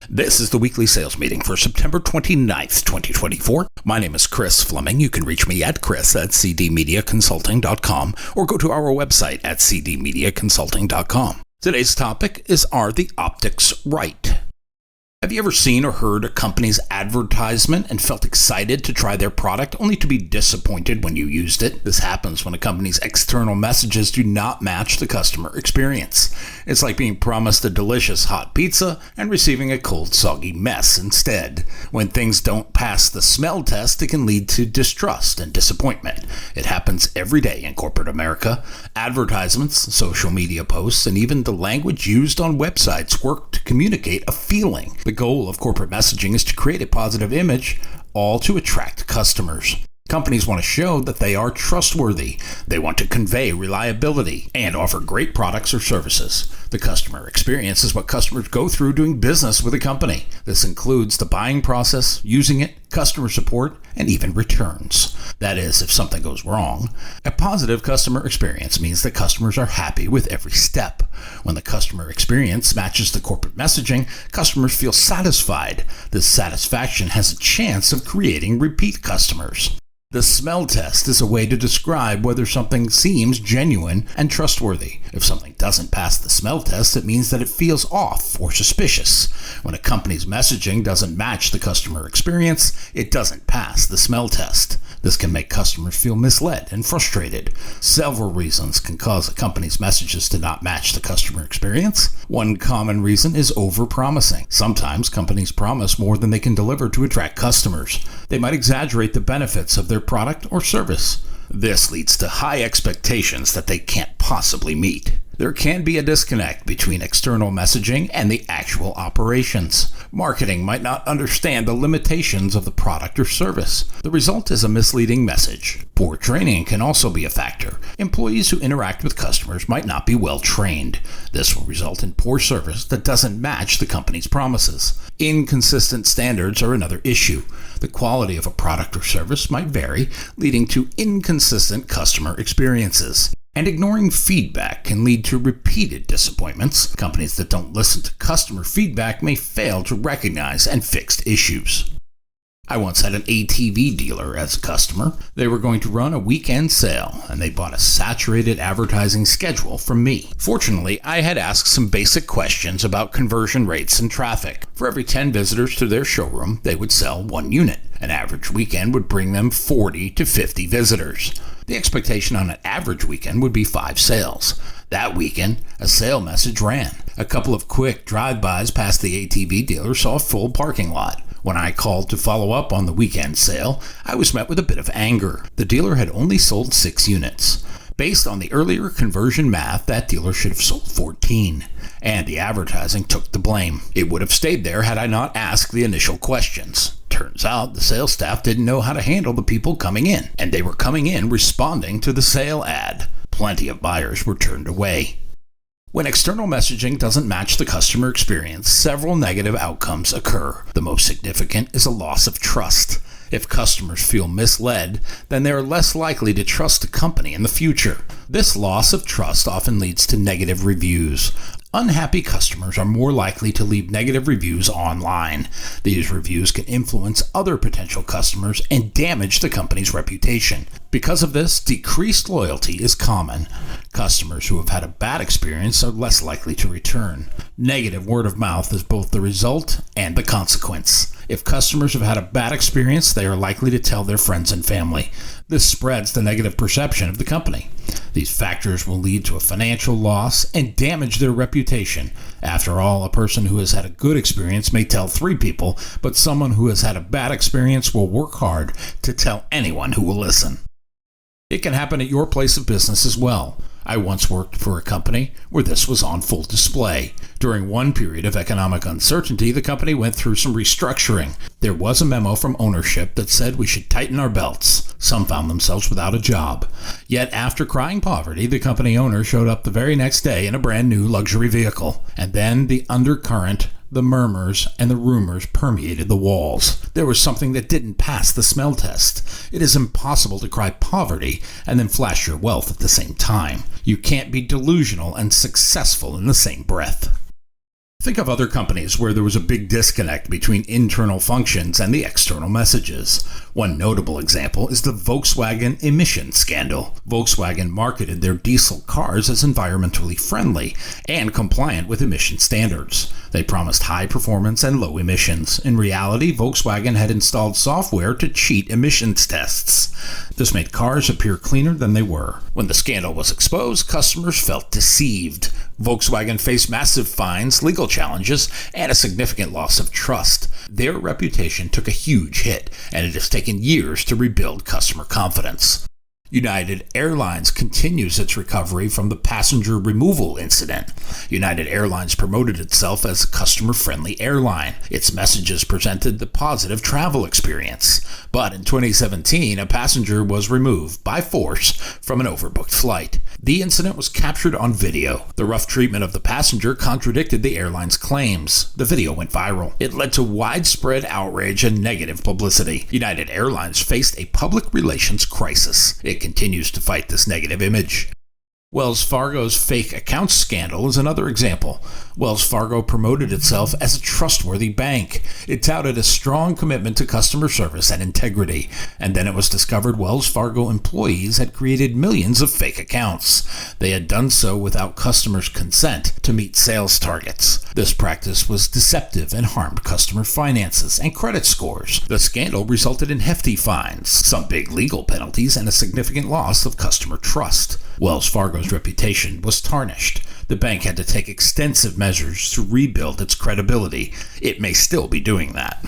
This is the weekly sales meeting for September 29th, 2024. My name is Chris Fleming. You can reach me at chris@cdmediaconsulting.com or go to our website at cdmediaconsulting.com. Today's topic is, are the optics right? Have you ever seen or heard a company's advertisement and felt excited to try their product only to be disappointed when you used it? This happens when a company's external messages do not match the customer experience. It's like being promised a delicious hot pizza and receiving a cold, soggy mess instead. When things don't pass the smell test, it can lead to distrust and disappointment. It happens every day in corporate America. Advertisements, social media posts, and even the language used on websites work to communicate a feeling. The goal of corporate messaging is to create a positive image, all to attract customers. Companies want to show that they are trustworthy. They want to convey reliability and offer great products or services. The customer experience is what customers go through doing business with a company. This includes the buying process, using it, customer support, and even returns. That is, if something goes wrong. A positive customer experience means that customers are happy with every step. When the customer experience matches the corporate messaging, customers feel satisfied. This satisfaction has a chance of creating repeat customers. The smell test is a way to describe whether something seems genuine and trustworthy. If something doesn't pass the smell test, it means that it feels off or suspicious. When a company's messaging doesn't match the customer experience, it doesn't pass the smell test. This can make customers feel misled and frustrated. Several reasons can cause a company's messages to not match the customer experience. One common reason is over-promising. Sometimes companies promise more than they can deliver to attract customers. They might exaggerate the benefits of their product or service. This leads to high expectations that they can't possibly meet. There can be a disconnect between external messaging and the actual operations. Marketing might not understand the limitations of the product or service. The result is a misleading message. Poor training can also be a factor. Employees who interact with customers might not be well trained. This will result in poor service that doesn't match the company's promises. Inconsistent standards are another issue. The quality of a product or service might vary, leading to inconsistent customer experiences. And ignoring feedback can lead to repeated disappointments. Companies that don't listen to customer feedback may fail to recognize and fix issues. I once had an ATV dealer as a customer. They were going to run a weekend sale, and they bought a saturated advertising schedule from me. Fortunately, I had asked some basic questions about conversion rates and traffic. For every 10 visitors to their showroom, they would sell 1 unit. An average weekend would bring them 40 to 50 visitors. The expectation on an average weekend would be 5 sales. That weekend, a sale message ran. A couple of quick drive-bys past the ATV dealer saw a full parking lot. When I called to follow up on the weekend sale, I was met with a bit of anger. The dealer had only sold 6 units. Based on the earlier conversion math, that dealer should have sold 14. And the advertising took the blame. It would have stayed there had I not asked the initial questions. Turns out the sales staff didn't know how to handle the people coming in, and they were coming in responding to the sale ad. Plenty of buyers were turned away. When external messaging doesn't match the customer experience, several negative outcomes occur. The most significant is a loss of trust. If customers feel misled, then they are less likely to trust the company in the future. This loss of trust often leads to negative reviews. Unhappy customers are more likely to leave negative reviews online. These reviews can influence other potential customers and damage the company's reputation. Because of this, decreased loyalty is common. Customers who have had a bad experience are less likely to return. Negative word of mouth is both the result and the consequence. If customers have had a bad experience, they are likely to tell their friends and family. This spreads the negative perception of the company. These factors will lead to a financial loss and damage their reputation. After all, a person who has had a good experience may tell 3 people, but someone who has had a bad experience will work hard to tell anyone who will listen. It can happen at your place of business as well. I once worked for a company where this was on full display. During one period of economic uncertainty, the company went through some restructuring. There was a memo from ownership that said we should tighten our belts. Some found themselves without a job. Yet after crying poverty, the company owner showed up the very next day in a brand new luxury vehicle. And then the undercurrent, the murmurs, and the rumors permeated the walls. There was something that didn't pass the smell test. It is impossible to cry poverty and then flash your wealth at the same time. You can't be delusional and successful in the same breath. Think of other companies where there was a big disconnect between internal functions and the external messages. One notable example is the Volkswagen emission scandal. Volkswagen marketed their diesel cars as environmentally friendly and compliant with emission standards. They promised high performance and low emissions. In reality, Volkswagen had installed software to cheat emissions tests. This made cars appear cleaner than they were. When the scandal was exposed, customers felt deceived. Volkswagen faced massive fines, legal challenges, and a significant loss of trust. Their reputation took a huge hit, and it has taken years to rebuild customer confidence. United Airlines continues its recovery from the passenger removal incident. United Airlines promoted itself as a customer-friendly airline. Its messages presented the positive travel experience. But in 2017, a passenger was removed by force from an overbooked flight. The incident was captured on video. The rough treatment of the passenger contradicted the airline's claims. The video went viral. It led to widespread outrage and negative publicity. United Airlines faced a public relations crisis. It continues to fight this negative image. Wells Fargo's fake accounts scandal is another example. Wells Fargo promoted itself as a trustworthy bank. It touted a strong commitment to customer service and integrity. And then it was discovered Wells Fargo employees had created millions of fake accounts. They had done so without customers' consent to meet sales targets. This practice was deceptive and harmed customer finances and credit scores. The scandal resulted in hefty fines, some big legal penalties, and a significant loss of customer trust. Wells Fargo's reputation was tarnished. The bank had to take extensive measures to rebuild its credibility. It may still be doing that.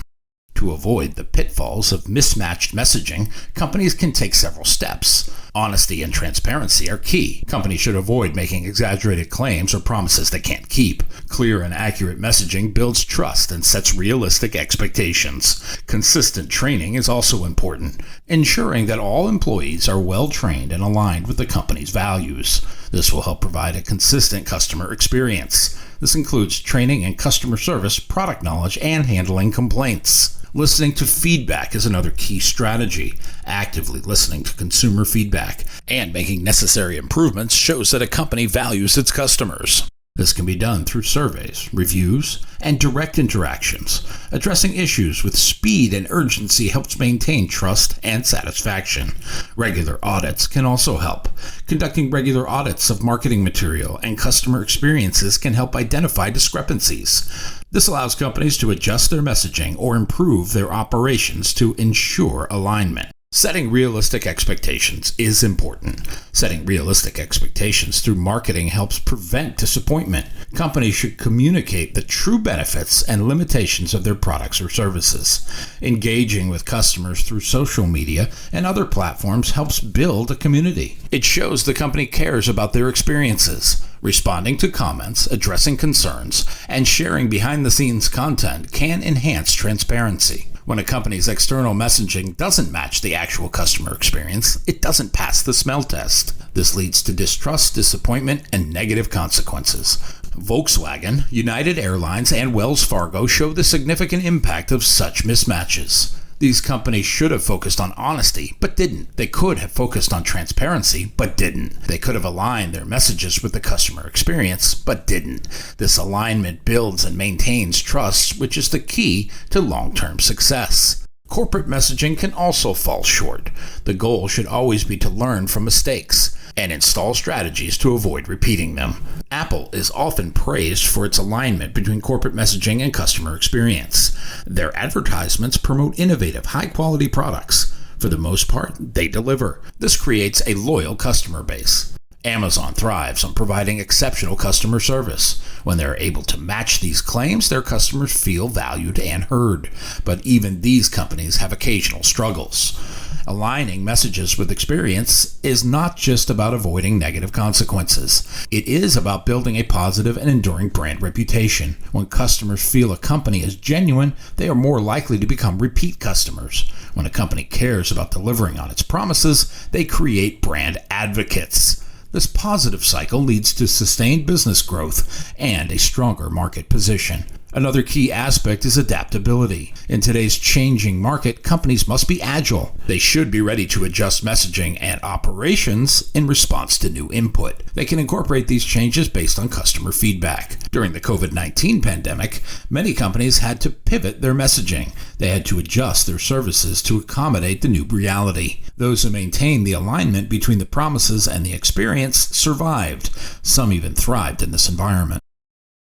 To avoid the pitfalls of mismatched messaging, companies can take several steps. Honesty and transparency are key. Companies should avoid making exaggerated claims or promises they can't keep. Clear and accurate messaging builds trust and sets realistic expectations. Consistent training is also important, ensuring that all employees are well trained and aligned with the company's values. This will help provide a consistent customer experience. This includes training in customer service, product knowledge, and handling complaints. Listening to feedback is another key strategy. Actively listening to consumer feedback and making necessary improvements shows that a company values its customers. This can be done through surveys, reviews, and direct interactions. Addressing issues with speed and urgency helps maintain trust and satisfaction. Regular audits can also help. Conducting regular audits of marketing material and customer experiences can help identify discrepancies. This allows companies to adjust their messaging or improve their operations to ensure alignment. Setting realistic expectations is important. Setting realistic expectations through marketing helps prevent disappointment. Companies should communicate the true benefits and limitations of their products or services. Engaging with customers through social media and other platforms helps build a community. It shows the company cares about their experiences. Responding to comments, addressing concerns, and sharing behind-the-scenes content can enhance transparency. When a company's external messaging doesn't match the actual customer experience, it doesn't pass the smell test. This leads to distrust, disappointment, and negative consequences. Volkswagen, United Airlines, and Wells Fargo show the significant impact of such mismatches. These companies should have focused on honesty, but didn't. They could have focused on transparency, but didn't. They could have aligned their messages with the customer experience, but didn't. This alignment builds and maintains trust, which is the key to long-term success. Corporate messaging can also fall short. The goal should always be to learn from mistakes and install strategies to avoid repeating them. Apple is often praised for its alignment between corporate messaging and customer experience. Their advertisements promote innovative, high-quality products. For the most part, they deliver. This creates a loyal customer base. Amazon thrives on providing exceptional customer service. When they're able to match these claims, their customers feel valued and heard. But even these companies have occasional struggles. Aligning messages with experience is not just about avoiding negative consequences. It is about building a positive and enduring brand reputation. When customers feel a company is genuine, they are more likely to become repeat customers. When a company cares about delivering on its promises, they create brand advocates. This positive cycle leads to sustained business growth and a stronger market position. Another key aspect is adaptability. In today's changing market, companies must be agile. They should be ready to adjust messaging and operations in response to new input. They can incorporate these changes based on customer feedback. During the COVID-19 pandemic, many companies had to pivot their messaging. They had to adjust their services to accommodate the new reality. Those who maintained the alignment between the promises and the experience survived. Some even thrived in this environment.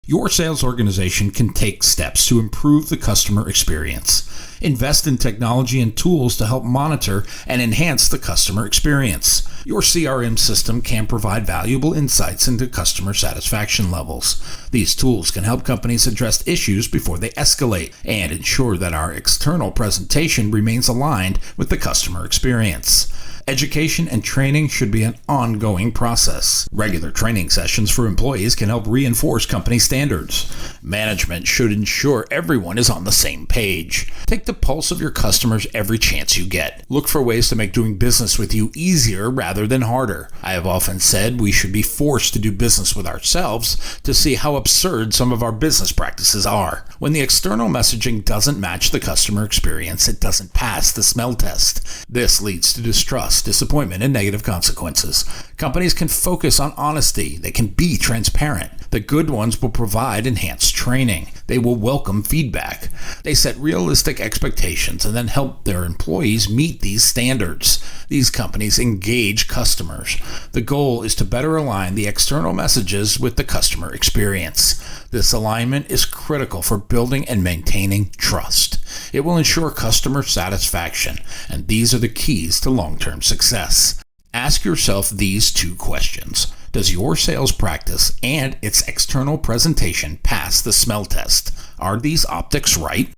Your sales organization can take steps to improve the customer experience. Invest in technology and tools to help monitor and enhance the customer experience. Your CRM system can provide valuable insights into customer satisfaction levels. These tools can help companies address issues before they escalate and ensure that our external presentation remains aligned with the customer experience. Education and training should be an ongoing process. Regular training sessions for employees can help reinforce company standards. Management should ensure everyone is on the same page. Take the pulse of your customers every chance you get. Look for ways to make doing business with you easier rather than harder. I have often said we should be forced to do business with ourselves to see how absurd some of our business practices are. When the external messaging doesn't match the customer experience, it doesn't pass the smell test. This leads to distrust, disappointment, and negative consequences. Companies can focus on honesty. They can be transparent. The good ones will provide enhanced training. They will welcome feedback. They set realistic expectations and then help their employees meet these standards. These companies engage customers. The goal is to better align the external messages with the customer experience. This alignment is critical for building and maintaining trust. It will ensure customer satisfaction, and these are the keys to long-term success. Ask yourself these two questions. Does your sales practice and its external presentation pass the smell test? Are these optics right?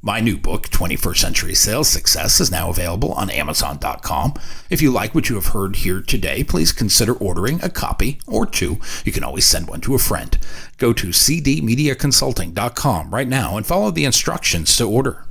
My new book, 21st Century Sales Success, is now available on Amazon.com. If you like what you have heard here today, please consider ordering a copy or two. You can always send one to a friend. Go to cdmediaconsulting.com right now and follow the instructions to order.